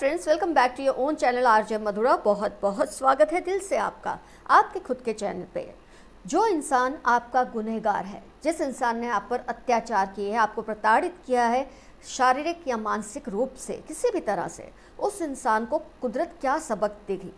Friends, welcome back to your own channel RJ Madhura. बहुत बहुत स्वागत है दिल से आपका आपके खुद के चैनल पे। जो इंसान आपका गुनहगार है, जिस इंसान ने आप पर अत्याचार किए हैं, आपको प्रताड़ित किया है शारीरिक या मानसिक रूप से किसी भी तरह से, उस इंसान को कुदरत क्या सबक देगी,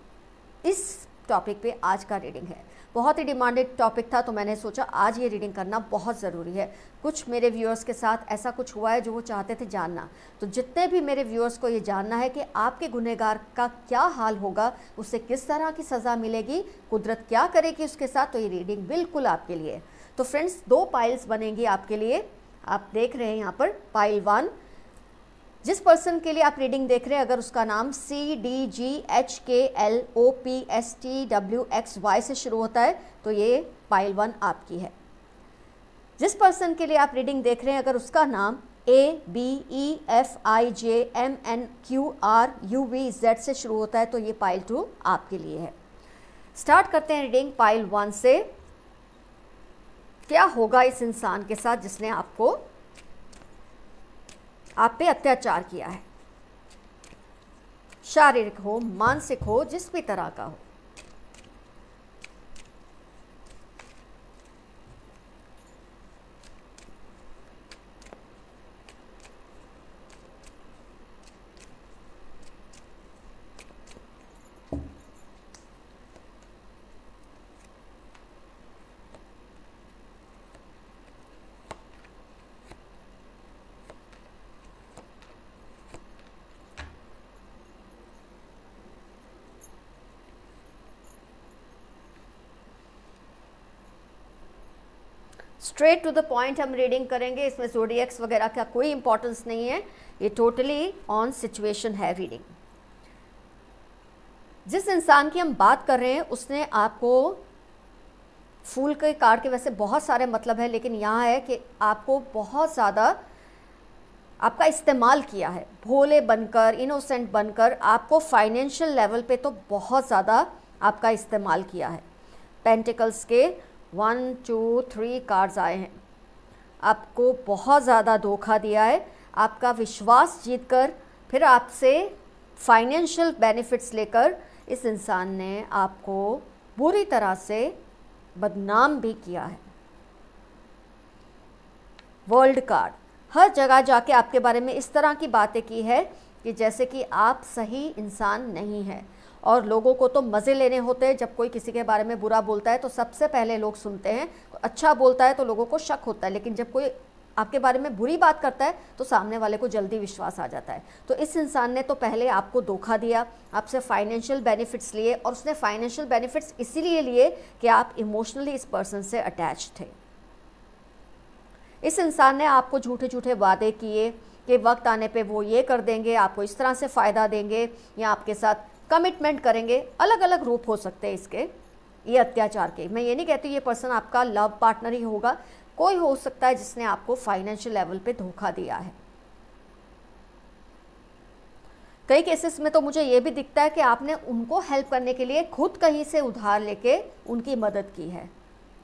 इस टॉपिक पे आज का रीडिंग है। बहुत ही डिमांडेड टॉपिक था, तो मैंने सोचा आज ये रीडिंग करना बहुत ज़रूरी है। कुछ मेरे व्यूअर्स के साथ ऐसा कुछ हुआ है जो वो चाहते थे जानना, तो जितने भी मेरे व्यूअर्स को ये जानना है कि आपके गुनहगार का क्या हाल होगा, उसे किस तरह की सज़ा मिलेगी, कुदरत क्या करेगी उसके साथ, तो ये रीडिंग बिल्कुल आपके लिए। तो फ्रेंड्स, 2 पाइल्स बनेंगी आपके लिए। आप देख रहे हैं यहाँ पर पाइल 1। जिस पर्सन के लिए आप रीडिंग देख रहे हैं, अगर उसका नाम CDGHKLOPSTWXY से शुरू होता है तो ये पाइल 1 आपकी है। जिस पर्सन के लिए आप रीडिंग देख रहे हैं, अगर उसका नाम ABEFIJMNQRUVZ से शुरू होता है तो ये पाइल 2 आपके लिए है। स्टार्ट करते हैं रीडिंग पाइल 1 से। क्या होगा इस इंसान के साथ जिसने आप पे अत्याचार किया है, शारीरिक हो, मानसिक हो, जिस भी तरह का हो। स्ट्रेट टू द पॉइंट हम रीडिंग करेंगे, इसमें ज़ोडिएक्स वगैरह का कोई इंपॉर्टेंस नहीं है, ये टोटली ऑन सिचुएशन है रीडिंग। जिस इंसान की हम बात कर रहे हैं उसने आपको फूल के कार्ड के वैसे बहुत सारे मतलब है, लेकिन यहाँ है कि आपको बहुत ज़्यादा आपका इस्तेमाल किया है, भोले बनकर, इनोसेंट बनकर आपको फाइनेंशियल लेवल पे तो बहुत ज़्यादा आपका इस्तेमाल किया है। पेंटिकल्स के 1 2 3 कार्ड्स आए हैं। आपको बहुत ज़्यादा धोखा दिया है, आपका विश्वास जीतकर फिर आपसे फाइनेंशियल बेनिफिट्स लेकर इस इंसान ने आपको बुरी तरह से बदनाम भी किया है। वर्ल्ड कार्ड, हर जगह जाके आपके बारे में इस तरह की बातें की है कि जैसे कि आप सही इंसान नहीं हैं, और लोगों को तो मज़े लेने होते हैं। जब कोई किसी के बारे में बुरा बोलता है तो सबसे पहले लोग सुनते हैं, अच्छा बोलता है तो लोगों को शक होता है, लेकिन जब कोई आपके बारे में बुरी बात करता है तो सामने वाले को जल्दी विश्वास आ जाता है। तो इस इंसान ने तो पहले आपको धोखा दिया, आपसे फाइनेंशियल बेनिफिट्स लिए, और उसने फाइनेंशियल बेनिफिट्स इसीलिए लिए कि आप इमोशनली इस पर्सन से अटैच थे। इस इंसान ने आपको झूठे झूठे वादे किए कि वक्त आने पे वो ये कर देंगे, आपको इस तरह से फ़ायदा देंगे या आपके साथ कमिटमेंट करेंगे। अलग अलग रूप हो सकते हैं इसके, ये अत्याचार के। मैं ये नहीं कहती ये पर्सन आपका लव पार्टनर ही होगा, कोई हो सकता है जिसने आपको फाइनेंशियल लेवल पे धोखा दिया है। कई केसेस में तो मुझे ये भी दिखता है कि आपने उनको हेल्प करने के लिए खुद कहीं से उधार लेके उनकी मदद की है।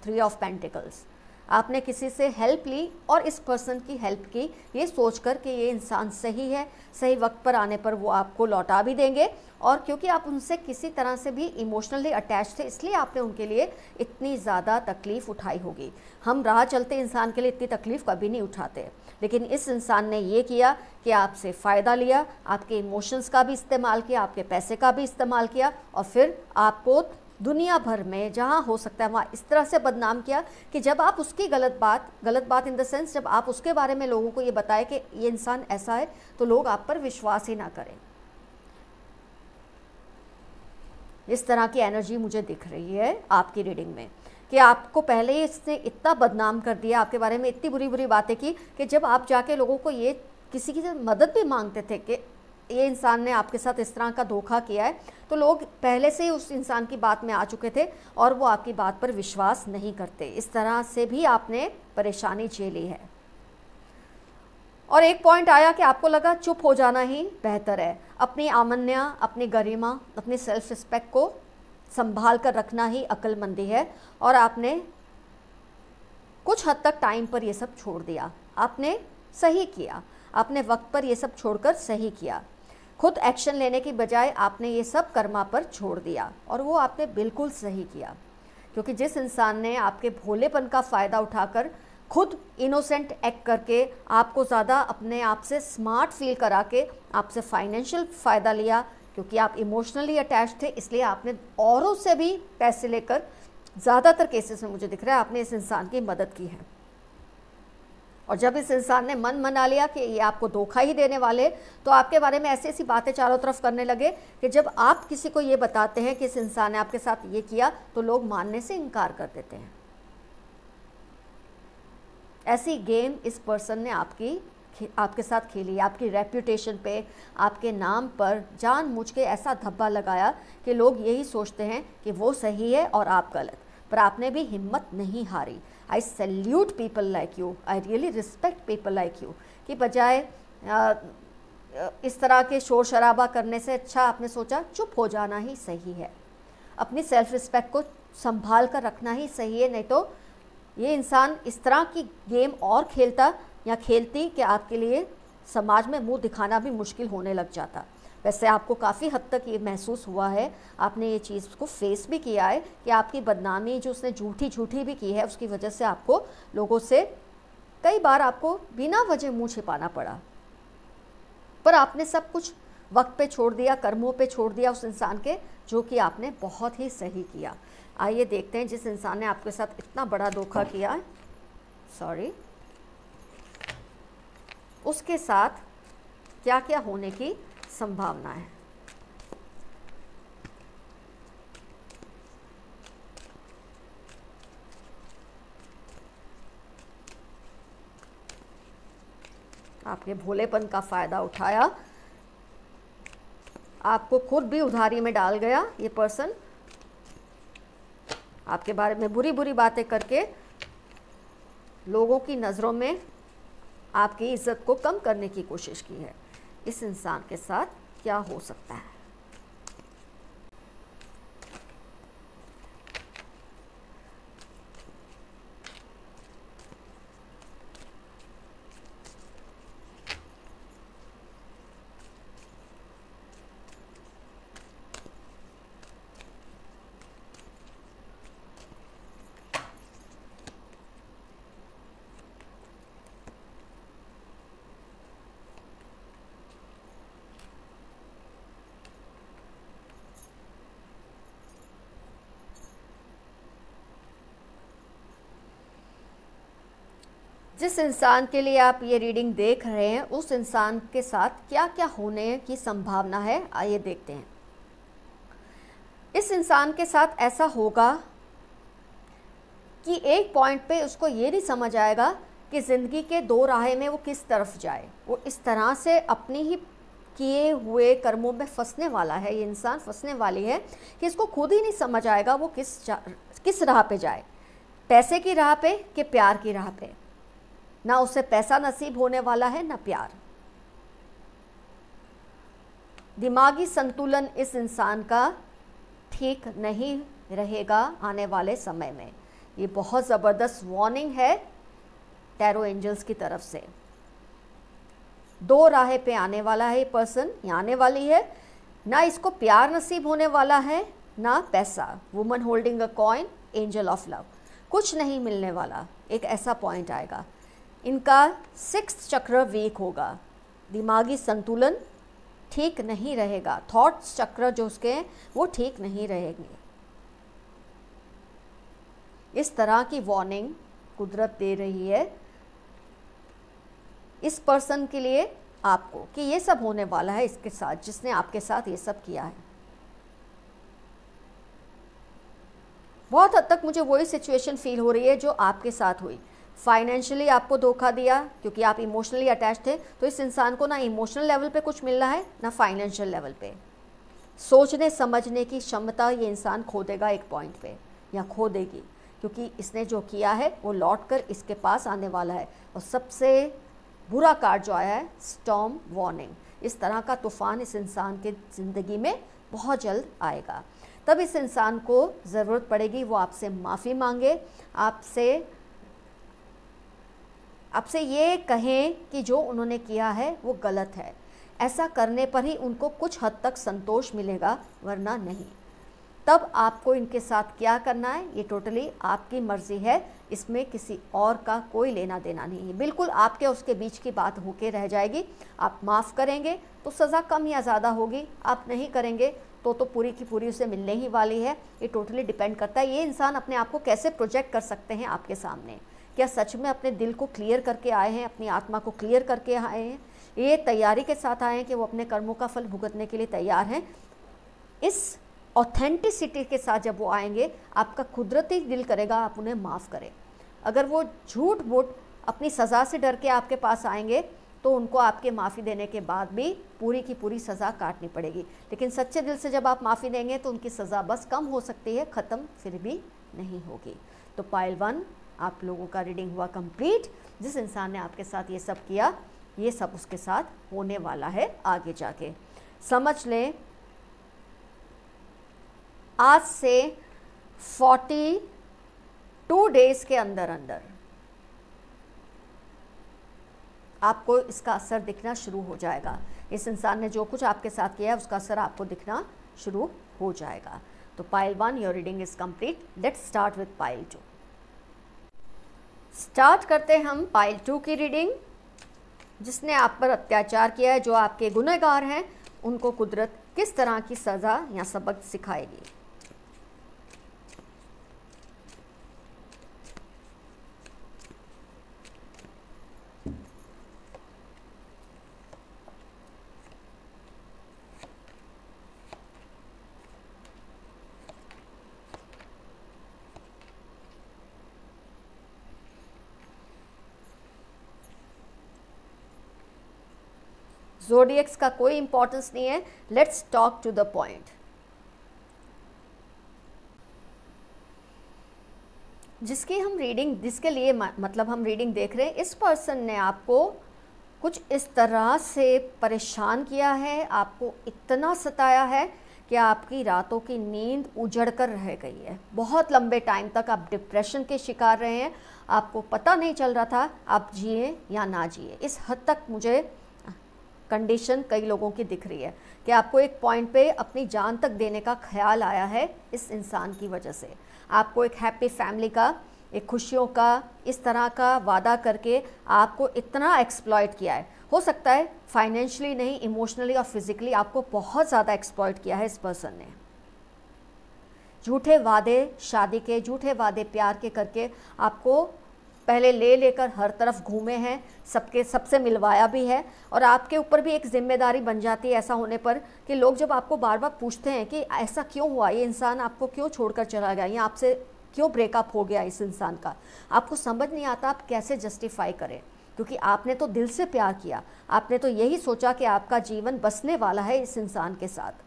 3 ऑफ पेंटिकल्स, आपने किसी से हेल्प ली और इस पर्सन की हेल्प की ये सोचकर कि ये इंसान सही है, सही वक्त पर आने पर वो आपको लौटा भी देंगे, और क्योंकि आप उनसे किसी तरह से भी इमोशनली अटैच थे इसलिए आपने उनके लिए इतनी ज़्यादा तकलीफ़ उठाई होगी। हम राह चलते इंसान के लिए इतनी तकलीफ़ कभी नहीं उठाते, लेकिन इस इंसान ने ये किया कि आपसे फ़ायदा लिया, आपके इमोशंस का भी इस्तेमाल किया, आपके पैसे का भी इस्तेमाल किया, और फिर आपको दुनिया भर में जहाँ हो सकता है वहाँ इस तरह से बदनाम किया कि जब आप उसकी गलत बात इन द सेंस, जब आप उसके बारे में लोगों को ये बताएं कि ये इंसान ऐसा है, तो लोग आप पर विश्वास ही ना करें। इस तरह की एनर्जी मुझे दिख रही है आपकी रीडिंग में कि आपको पहले ही इसने इतना बदनाम कर दिया, आपके बारे में इतनी बुरी बुरी बातें की कि जब आप जाके लोगों को ये किसी की मदद भी मांगते थे कि ये इंसान ने आपके साथ इस तरह का धोखा किया है, तो लोग पहले से ही उस इंसान की बात में आ चुके थे और वो आपकी बात पर विश्वास नहीं करते। इस तरह से भी आपने परेशानी झेली है। और एक पॉइंट आया कि आपको लगा चुप हो जाना ही बेहतर है, अपनी आमन्या, अपनी गरिमा, अपनी सेल्फ रिस्पेक्ट को संभाल कर रखना ही अक्लमंदी है, और आपने कुछ हद तक टाइम पर ये सब छोड़ दिया। आपने सही किया, आपने वक्त पर ये सब छोड़कर सही किया। खुद एक्शन लेने की बजाय आपने ये सब कर्मा पर छोड़ दिया, और वो आपने बिल्कुल सही किया, क्योंकि जिस इंसान ने आपके भोलेपन का फ़ायदा उठाकर खुद इनोसेंट एक्ट करके आपको ज़्यादा अपने आप से स्मार्ट फील करा के आपसे फाइनेंशियल फ़ायदा लिया, क्योंकि आप इमोशनली अटैच थे, इसलिए आपने औरों से भी पैसे लेकर, ज़्यादातर केसेस में मुझे दिख रहा है आपने इस इंसान की मदद की है। और जब इस इंसान ने मन मना लिया कि ये आपको धोखा ही देने वाले, तो आपके बारे में ऐसी ऐसी बातें चारों तरफ करने लगे कि जब आप किसी को ये बताते हैं कि इस इंसान ने आपके साथ ये किया, तो लोग मानने से इनकार कर देते हैं। ऐसी गेम इस पर्सन ने आपके साथ खेली, आपकी रेप्यूटेशन पे, आपके नाम पर जानबूझ के ऐसा धब्बा लगाया कि लोग यही सोचते हैं कि वो सही है और आप गलत। पर आपने भी हिम्मत नहीं हारी। आई salute people like you, I really respect people like you, कि बजाय इस तरह के शोर शराबा करने से अच्छा आपने सोचा चुप हो जाना ही सही है, अपनी सेल्फ रिस्पेक्ट को संभाल कर रखना ही सही है। नहीं तो ये इंसान इस तरह की गेम और खेलता या खेलती कि आपके लिए समाज में मुंह दिखाना भी मुश्किल होने लग जाता। वैसे आपको काफ़ी हद तक ये महसूस हुआ है, आपने ये चीज़ को फेस भी किया है कि आपकी बदनामी जो उसने झूठी भी की है, उसकी वजह से आपको लोगों से कई बार आपको बिना वजह मुंह छिपाना पड़ा। पर आपने सब कुछ वक्त पे छोड़ दिया, कर्मों पे छोड़ दिया उस इंसान के, जो कि आपने बहुत ही सही किया। आइए देखते हैं जिस इंसान ने आपके साथ इतना बड़ा धोखा किया है, उसके साथ क्या क्या होने की संभावना है। आपके भोलेपन का फ़ायदा उठाया, आपको खुद भी उधारी में डाल गया ये पर्सन, आपके बारे में बुरी बुरी बातें करके लोगों की नज़रों में आपकी इज्जत को कम करने की कोशिश की है। इस इंसान के साथ क्या हो सकता है? जिस इंसान के लिए आप ये रीडिंग देख रहे हैं, उस इंसान के साथ क्या क्या होने की संभावना है, आइए देखते हैं। इस इंसान के साथ ऐसा होगा कि एक पॉइंट पे उसको ये नहीं समझ आएगा कि ज़िंदगी के दो राहें में वो किस तरफ जाए। वो इस तरह से अपनी ही किए हुए कर्मों में फंसने वाला है, ये इंसान फंसने वाली है कि इसको खुद ही नहीं समझ आएगा वो किस राह पे जाए, पैसे की राह पे कि प्यार की राह पे। ना उसे पैसा नसीब होने वाला है, ना प्यार। दिमागी संतुलन इस इंसान का ठीक नहीं रहेगा आने वाले समय में। ये बहुत ज़बरदस्त वार्निंग है टैरो एंजल्स की तरफ से। दो राहें पे आने वाला है ये पर्सन, आने वाली है। ना इसको प्यार नसीब होने वाला है, ना पैसा। Woman holding a coin, angel of love, कुछ नहीं मिलने वाला। एक ऐसा पॉइंट आएगा, इनका 6th चक्र वीक होगा, दिमागी संतुलन ठीक नहीं रहेगा, थॉट्स चक्र जो उसके हैं वो ठीक नहीं रहेंगे। इस तरह की वार्निंग कुदरत दे रही है इस पर्सन के लिए आपको कि ये सब होने वाला है इसके साथ, जिसने आपके साथ ये सब किया है। बहुत हद तक मुझे वही सिचुएशन फील हो रही है जो आपके साथ हुई। फाइनेंशियली आपको धोखा दिया क्योंकि आप इमोशनली अटैच थे, तो इस इंसान को ना इमोशनल लेवल पे कुछ मिल रहा है, ना फाइनेंशियल लेवल पे। सोचने समझने की क्षमता ये इंसान खो देगा एक पॉइंट पे, या खो देगी, क्योंकि इसने जो किया है वो लौट कर इसके पास आने वाला है। और सबसे बुरा कार्ड जो आया है, स्टॉर्म वार्निंग। इस तरह का तूफ़ान इस इंसान के ज़िंदगी में बहुत जल्द आएगा। तब इस इंसान को ज़रूरत पड़ेगी वो आपसे माफ़ी मांगे, आपसे ये कहें कि जो उन्होंने किया है वो गलत है। ऐसा करने पर ही उनको कुछ हद तक संतोष मिलेगा, वरना नहीं। तब आपको इनके साथ क्या करना है ये टोटली आपकी मर्ज़ी है, इसमें किसी और का कोई लेना देना नहीं है। बिल्कुल आपके उसके बीच की बात होके रह जाएगी। आप माफ़ करेंगे तो सज़ा कम या ज़्यादा होगी, आप नहीं करेंगे तो पूरी की पूरी उसे मिलने ही वाली है। ये टोटली डिपेंड करता है ये इंसान अपने आप को कैसे प्रोजेक्ट कर सकते हैं आपके सामने। क्या सच में अपने दिल को क्लियर करके आए हैं, अपनी आत्मा को क्लियर करके आए हैं, ये तैयारी के साथ आए हैं कि वो अपने कर्मों का फल भुगतने के लिए तैयार हैं। इस ऑथेंटिसिटी के साथ जब वो आएंगे, आपका कुदरती दिल करेगा आप उन्हें माफ़ करें। अगर वो झूठ मूठ अपनी सज़ा से डर के आपके पास आएंगे तो उनको आपके माफ़ी देने के बाद भी पूरी की पूरी सज़ा काटनी पड़ेगी। लेकिन सच्चे दिल से जब आप माफ़ी देंगे तो उनकी सज़ा बस कम हो सकती है, ख़त्म फिर भी नहीं होगी। तो पाइल 1 आप लोगों का रीडिंग हुआ कंप्लीट। जिस इंसान ने आपके साथ ये सब किया, ये सब उसके साथ होने वाला है आगे जाके। समझ लें आज से 42 डेज़ के अंदर अंदर आपको इसका असर दिखना शुरू हो जाएगा। इस इंसान ने जो कुछ आपके साथ किया है उसका असर आपको दिखना शुरू हो जाएगा। तो pile 1 your reading is complete. Let's start with pile 2। Start करते हम पाइल 2 की रीडिंग। जिसने आप पर अत्याचार किया है, जो आपके गुनहगार हैं, उनको कुदरत किस तरह की सज़ा या सबक सिखाएगी। ज़ोडिएक्स का कोई इंपॉर्टेंस नहीं है। Let's talk to the point. जिसकी हम रीडिंग, जिसके लिए मतलब हम रीडिंग देख रहे हैं, इस पर्सन ने आपको कुछ इस तरह से परेशान किया है, आपको इतना सताया है कि आपकी रातों की नींद उजड़ कर रह गई है। बहुत लंबे टाइम तक आप डिप्रेशन के शिकार रहे हैं, आपको पता नहीं चल रहा था आप जिए या ना जिए। इस हद तक मुझे कंडीशन कई लोगों की दिख रही है कि आपको एक पॉइंट पे अपनी जान तक देने का ख्याल आया है इस इंसान की वजह से। आपको एक हैप्पी फैमिली का, एक खुशियों का, इस तरह का वादा करके आपको इतना एक्सप्लॉइट किया है। हो सकता है फाइनेंशियली नहीं, इमोशनली और फिजिकली आपको बहुत ज़्यादा एक्सप्लॉइट किया है इस पर्सन ने। झूठे वादे शादी के, झूठे वादे प्यार के करके आपको पहले ले लेकर हर तरफ घूमे हैं, सबसे मिलवाया भी है। और आपके ऊपर भी एक जिम्मेदारी बन जाती है ऐसा होने पर कि लोग जब आपको बार बार पूछते हैं कि ऐसा क्यों हुआ, ये इंसान आपको क्यों छोड़कर चला गया, या आपसे क्यों ब्रेकअप हो गया इस इंसान का, आपको समझ नहीं आता आप कैसे जस्टिफाई करें। क्योंकि आपने तो दिल से प्यार किया, आपने तो यही सोचा कि आपका जीवन बसने वाला है इस इंसान के साथ,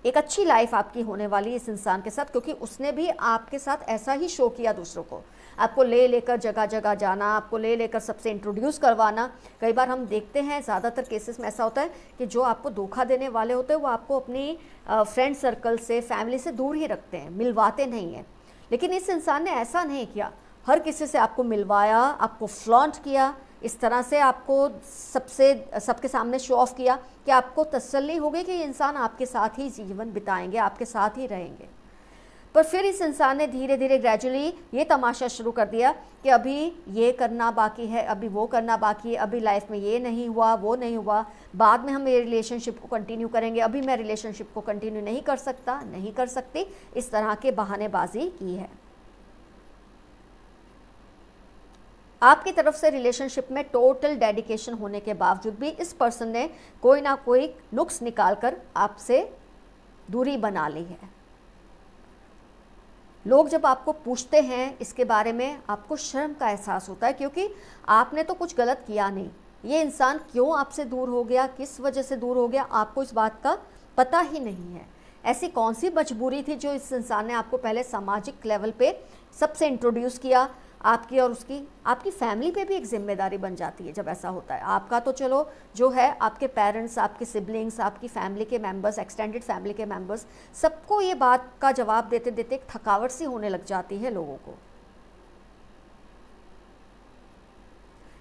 एक अच्छी लाइफ आपकी होने वाली है इस इंसान के साथ। क्योंकि उसने भी आपके साथ ऐसा ही शो किया दूसरों को, आपको ले लेकर जगह जगह जाना, आपको ले लेकर सबसे इंट्रोड्यूस करवाना। कई बार हम देखते हैं, ज़्यादातर केसेस में ऐसा होता है कि जो आपको धोखा देने वाले होते हैं वो आपको अपनी फ्रेंड सर्कल से, फैमिली से दूर ही रखते हैं, मिलवाते नहीं हैं। लेकिन इस इंसान ने ऐसा नहीं किया, हर किसी से आपको मिलवाया, आपको फ्लॉन्ट किया, इस तरह से आपको सबके सामने शो ऑफ किया कि आपको तसल्ली हो गई कि ये इंसान आपके साथ ही जीवन बिताएंगे, आपके साथ ही रहेंगे। पर फिर इस इंसान ने धीरे धीरे ग्रेजुअली ये तमाशा शुरू कर दिया कि अभी ये करना बाकी है, अभी वो करना बाकी है, अभी लाइफ में ये नहीं हुआ, वो नहीं हुआ, बाद में हम ये रिलेशनशिप को कंटिन्यू करेंगे, अभी मैं रिलेशनशिप को कंटिन्यू नहीं कर सकता, नहीं कर सकती। इस तरह के बहानेबाजी की है। आपकी तरफ से रिलेशनशिप में टोटल डेडिकेशन होने के बावजूद भी इस पर्सन ने कोई ना कोई नुक्स निकालकर आपसे दूरी बना ली है। लोग जब आपको पूछते हैं इसके बारे में, आपको शर्म का एहसास होता है, क्योंकि आपने तो कुछ गलत किया नहीं। ये इंसान क्यों आपसे दूर हो गया, किस वजह से दूर हो गया, आपको इस बात का पता ही नहीं है। ऐसी कौन सी मजबूरी थी जो इस इंसान ने आपको पहले सामाजिक लेवल पे सबसे इंट्रोड्यूस किया। आपकी और उसकी, आपकी फैमिली पे भी एक जिम्मेदारी बन जाती है जब ऐसा होता है। आपका तो चलो जो है, आपके पेरेंट्स, आपके सिबलिंग्स, आपकी फैमिली के मेंबर्स, एक्सटेंडेड फैमिली के मेंबर्स, सबको ये बात का जवाब देते देते एक थकावट सी होने लग जाती है लोगों को।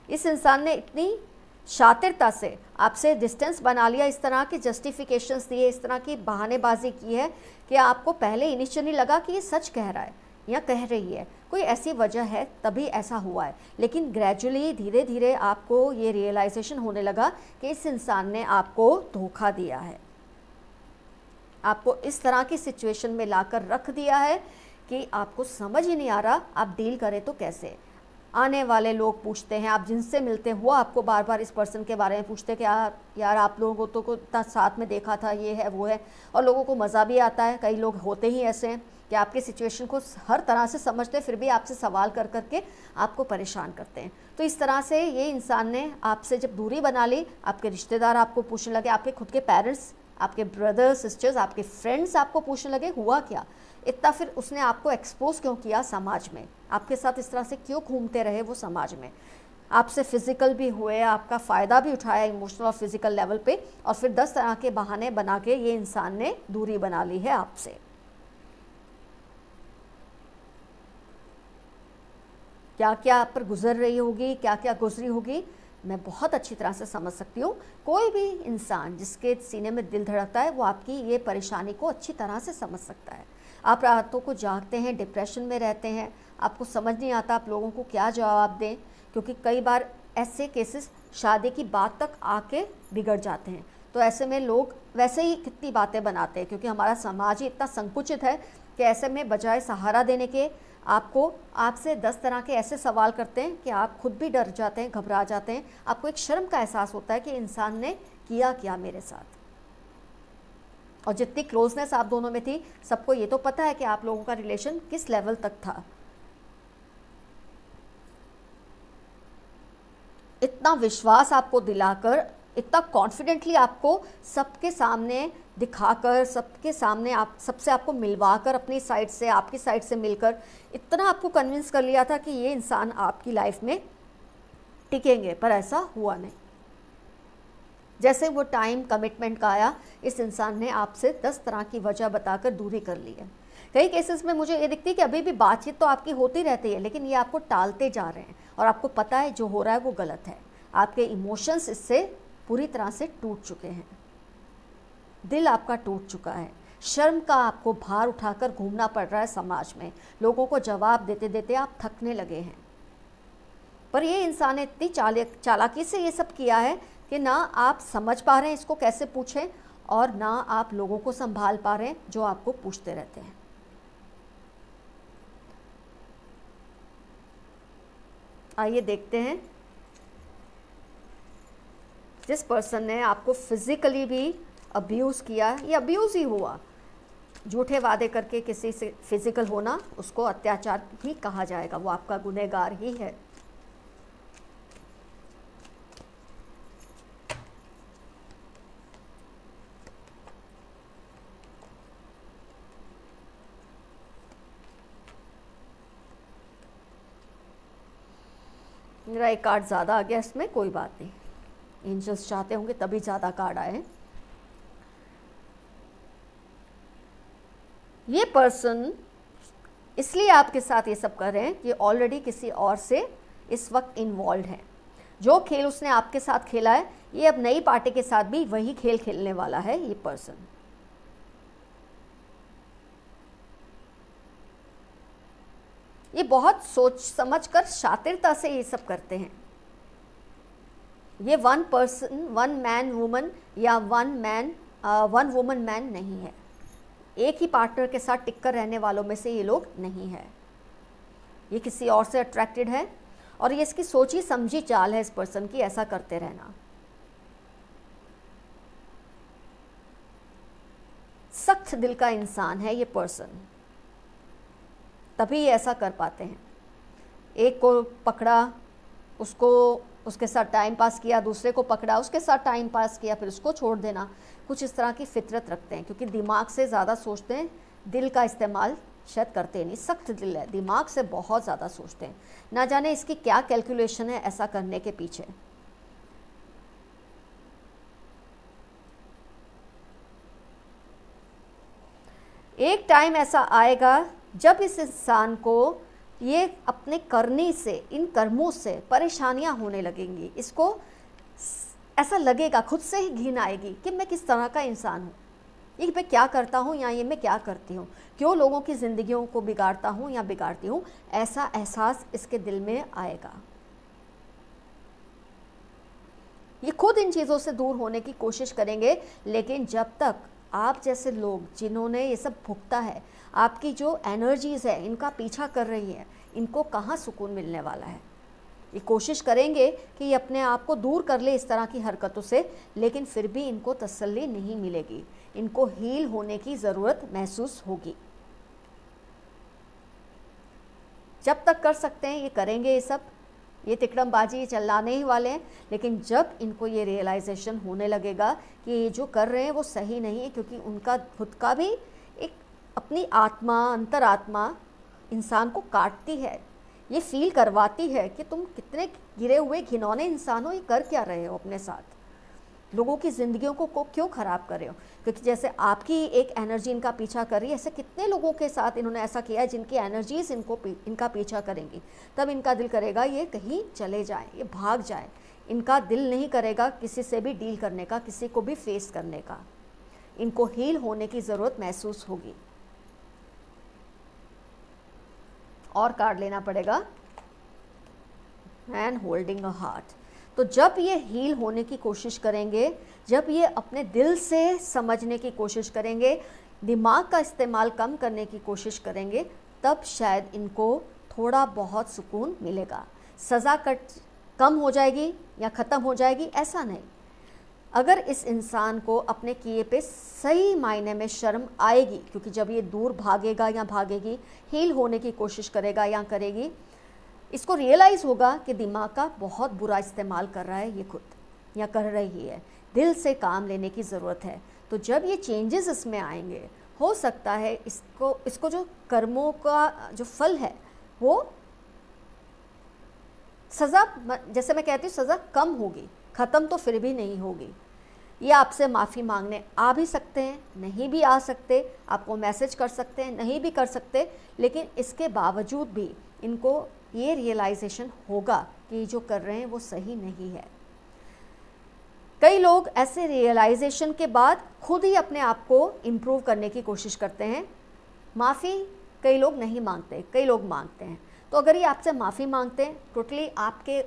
इस इंसान ने इतनी शातिरता से आपसे डिस्टेंस बना लिया, इस तरह के जस्टिफिकेशंस दिए, इस तरह की बहानेबाजी की है कि आपको पहले इनिशियली लगा कि ये सच कह रहा है या कह रही है, कोई ऐसी वजह है तभी ऐसा हुआ है। लेकिन ग्रेजुअली धीरे धीरे आपको ये रियलाइजेशन होने लगा कि इस इंसान ने आपको धोखा दिया है, आपको इस तरह की सिचुएशन में लाकर रख दिया है कि आपको समझ ही नहीं आ रहा आप डील करें तो कैसे। आने वाले लोग पूछते हैं, आप जिनसे मिलते हैं वो आपको बार बार इस पर्सन के बारे में पूछते हैं कि यार आप लोगों को साथ में देखा था, ये है वो है, और लोगों को मज़ा भी आता है। कई लोग होते ही ऐसे हैं कि आपकी सिचुएशन को हर तरह से समझते हैं, फिर भी आपसे सवाल कर करके आपको परेशान करते हैं। तो इस तरह से ये इंसान ने आपसे जब दूरी बना ली, आपके रिश्तेदार आपको पूछने लगे, आपके खुद के पेरेंट्स, आपके ब्रदर्स सिस्टर्स, आपके फ्रेंड्स आपको पूछने लगे हुआ क्या, इतना फिर उसने आपको एक्सपोज क्यों किया समाज में, आपके साथ इस तरह से क्यों घूमते रहे वो समाज में, आपसे फिजिकल भी हुए, आपका फ़ायदा भी उठाया इमोशनल और फिजिकल लेवल पे, और फिर 10 तरह के बहाने बना के ये इंसान ने दूरी बना ली है आपसे। क्या क्या आप पर गुजर रही होगी, क्या क्या गुजरी होगी, मैं बहुत अच्छी तरह से समझ सकती हूँ। कोई भी इंसान जिसके सीने में दिल धड़कता है वो आपकी ये परेशानी को अच्छी तरह से समझ सकता है। आप रातों को जागते हैं, डिप्रेशन में रहते हैं, आपको समझ नहीं आता आप लोगों को क्या जवाब दें, क्योंकि कई बार ऐसे केसेस शादी की बात तक आके बिगड़ जाते हैं। तो ऐसे में लोग वैसे ही कितनी बातें बनाते हैं, क्योंकि हमारा समाज ही इतना संकुचित है कि ऐसे में बजाय सहारा देने के आपसे 10 तरह के ऐसे सवाल करते हैं कि आप खुद भी डर जाते हैं, घबरा जाते हैं। आपको एक शर्म का एहसास होता है कि इंसान ने किया क्या मेरे साथ। और जितनी क्लोजनेस आप दोनों में थी, सबको ये तो पता है कि आप लोगों का रिलेशन किस लेवल तक था। इतना विश्वास आपको दिलाकर, इतना कॉन्फिडेंटली आपको सबके सामने दिखाकर, सबके सामने सबसे आपको मिलवाकर, अपनी साइड से आपकी साइड से मिलकर इतना आपको कन्विंस कर लिया था कि ये इंसान आपकी लाइफ में टिकेंगे, पर ऐसा हुआ नहीं। जैसे वो टाइम कमिटमेंट का आया, इस इंसान ने आपसे 10 तरह की वजह बताकर दूरी कर ली है। कई केसेस में मुझे ये दिखती है कि अभी भी बातचीत तो आपकी होती रहती है, लेकिन ये आपको टालते जा रहे हैं और आपको पता है जो हो रहा है वो गलत है। आपके इमोशंस इससे पूरी तरह से टूट चुके हैं, दिल आपका टूट चुका है, शर्म का आपको भार उठाकर घूमना पड़ रहा है समाज में, लोगों को जवाब देते देते आप थकने लगे हैं। पर ये इंसान ने इतनी चालाकी से ये सब किया है कि ना आप समझ पा रहे हैं इसको कैसे पूछें, और ना आप लोगों को संभाल पा रहे हैं जो आपको पूछते रहते हैं। आइए देखते हैं, जिस पर्सन ने आपको फिजिकली भी अब्यूज़ किया, ये अब्यूज़ ही हुआ। झूठे वादे करके किसी से फिजिकल होना, उसको अत्याचार ही कहा जाएगा, वो आपका गुनहगार ही है। मेरा एक कार्ड ज़्यादा आ गया इसमें, कोई बात नहीं, एंजल्स चाहते होंगे तभी ज़्यादा कार्ड आए। ये पर्सन इसलिए आपके साथ ये सब कर रहे हैं कि ऑलरेडी किसी और से इस वक्त इन्वॉल्व है। जो खेल उसने आपके साथ खेला है, ये अब नई पार्टी के साथ भी वही खेल खेलने वाला है। ये पर्सन ये बहुत सोच समझकर शातिरता से ये सब करते हैं। ये one person, one man woman या वन वुमन मैन नहीं है। एक ही पार्टनर के साथ टिककर रहने वालों में से ये लोग नहीं है। ये किसी और से अट्रैक्टेड है और ये इसकी सोची समझी चाल है इस पर्सन की, ऐसा करते रहना। सख्त दिल का इंसान है ये पर्सन, तभी ये ऐसा कर पाते हैं। एक को पकड़ा, उसके साथ टाइम पास किया, दूसरे को पकड़ा, उसके साथ टाइम पास किया, फिर उसको छोड़ देना। कुछ इस तरह की फितरत रखते हैं, क्योंकि दिमाग से ज़्यादा सोचते हैं, दिल का इस्तेमाल शायद करते नहीं। सख्त दिल है, दिमाग से बहुत ज़्यादा सोचते हैं। ना जाने इसकी क्या कैलकुलेशन है ऐसा करने के पीछे। एक टाइम ऐसा आएगा जब इस इंसान को ये अपने करने से, इन कर्मों से परेशानियां होने लगेंगी। इसको ऐसा लगेगा, खुद से ही घिन आएगी कि मैं किस तरह का इंसान हूँ, ये मैं क्या करता हूँ या ये मैं क्या करती हूँ, क्यों लोगों की ज़िंदगियों को बिगाड़ता हूँ या बिगाड़ती हूँ, ऐसा एहसास इसके दिल में आएगा। ये खुद इन चीज़ों से दूर होने की कोशिश करेंगे, लेकिन जब तक आप जैसे लोग जिन्होंने ये सब भुगता है, आपकी जो एनर्जीज़ है इनका पीछा कर रही है, इनको कहाँ सुकून मिलने वाला है। ये कोशिश करेंगे कि ये अपने आप को दूर कर ले इस तरह की हरकतों से, लेकिन फिर भी इनको तसल्ली नहीं मिलेगी, इनको हील होने की ज़रूरत महसूस होगी। जब तक कर सकते हैं ये करेंगे, ये सब ये तिकड़मबाजी ये चलाने ही वाले हैं, लेकिन जब इनको ये रियलाइजेशन होने लगेगा कि ये जो कर रहे हैं वो सही नहीं है, क्योंकि उनका खुद का भी एक अपनी आत्मा, अंतरात्मा इंसान को काटती है, ये फील करवाती है कि तुम कितने गिरे हुए घिनौने इंसान हो, ये कर क्या रहे हो अपने साथ, लोगों की ज़िंदगियों को क्यों ख़राब कर रहे हो। क्योंकि जैसे आपकी एक एनर्जी इनका पीछा कर रही है, ऐसे कितने लोगों के साथ इन्होंने ऐसा किया है जिनकी एनर्जीज इनका पीछा करेंगी, तब इनका दिल करेगा ये कहीं चले जाएं, ये भाग जाएं। इनका दिल नहीं करेगा किसी से भी डील करने का, किसी को भी फेस करने का। इनको हील होने की ज़रूरत महसूस होगी। और कार्ड लेना पड़ेगा, मैन होल्डिंग अ हार्ट। तो जब ये हील होने की कोशिश करेंगे, जब ये अपने दिल से समझने की कोशिश करेंगे, दिमाग का इस्तेमाल कम करने की कोशिश करेंगे, तब शायद इनको थोड़ा बहुत सुकून मिलेगा। सज़ा कम हो जाएगी या ख़त्म हो जाएगी ऐसा नहीं। अगर इस इंसान को अपने किए पे सही मायने में शर्म आएगी, क्योंकि जब ये दूर भागेगा या भागेगी, हील होने की कोशिश करेगा या करेगी, इसको रियलाइज़ होगा कि दिमाग का बहुत बुरा इस्तेमाल कर रहा है ये खुद या कर रही है, दिल से काम लेने की ज़रूरत है। तो जब ये चेंजेस इसमें आएंगे, हो सकता है इसको जो कर्मों का जो फल है वो सज़ा, जैसे मैं कहती हूँ सज़ा कम होगी, ख़त्म तो फिर भी नहीं होगी। ये आपसे माफ़ी मांगने आ भी सकते हैं, नहीं भी आ सकते, आपको मैसेज कर सकते हैं, नहीं भी कर सकते, लेकिन इसके बावजूद भी इनको ये रियलाइजेशन होगा कि जो कर रहे हैं वो सही नहीं है। कई लोग ऐसे रियलाइजेशन के बाद खुद ही अपने आप को इम्प्रूव करने की कोशिश करते हैं। माफ़ी कई लोग नहीं मांगते, कई लोग मांगते हैं। तो अगर ये आपसे माफ़ी मांगते हैं, टोटली आपके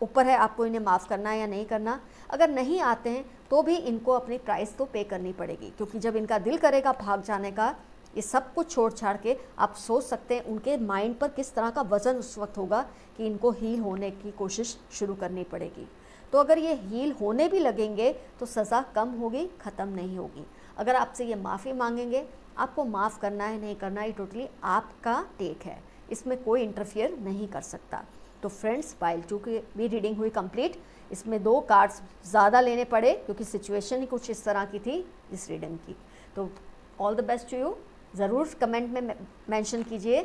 ऊपर है आपको इन्हें माफ़ करना है या नहीं करना। अगर नहीं आते हैं तो भी इनको अपनी प्राइस तो पे करनी पड़ेगी, क्योंकि जब इनका दिल करेगा भाग जाने का, ये सब कुछ छोड़ छाड़ के, आप सोच सकते हैं उनके माइंड पर किस तरह का वज़न उस वक्त होगा कि इनको हील होने की कोशिश शुरू करनी पड़ेगी। तो अगर ये हील होने भी लगेंगे तो सज़ा कम होगी, ख़त्म नहीं होगी। अगर आपसे ये माफ़ी मांगेंगे, आपको माफ़ करना है नहीं करना, ये टोटली आपका टेक है, इसमें कोई इंटरफियर नहीं कर सकता। तो फ्रेंड्स, पाइल 2 की भी रीडिंग हुई कंप्लीट। इसमें 2 कार्ड्स ज़्यादा लेने पड़े क्योंकि सिचुएशन ही कुछ इस तरह की थी इस रीडिंग की। तो all the best to you. ज़रूर कमेंट में मेंशन कीजिए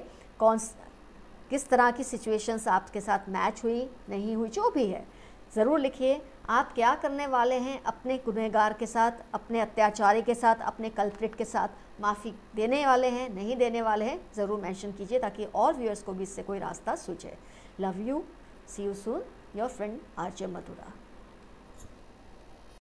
किस तरह की सिचुएशंस आपके साथ मैच हुई, नहीं हुई, जो भी है ज़रूर लिखिए। आप क्या करने वाले हैं अपने गुनहगार के साथ, अपने अत्याचारी के साथ, अपने कल्प्रिट के साथ, माफ़ी देने वाले हैं नहीं देने वाले हैं, ज़रूर मेंशन कीजिए ताकि और व्यूअर्स को भी इससे कोई रास्ता सूझे। Love you, see you soon, your friend RJ Mathura.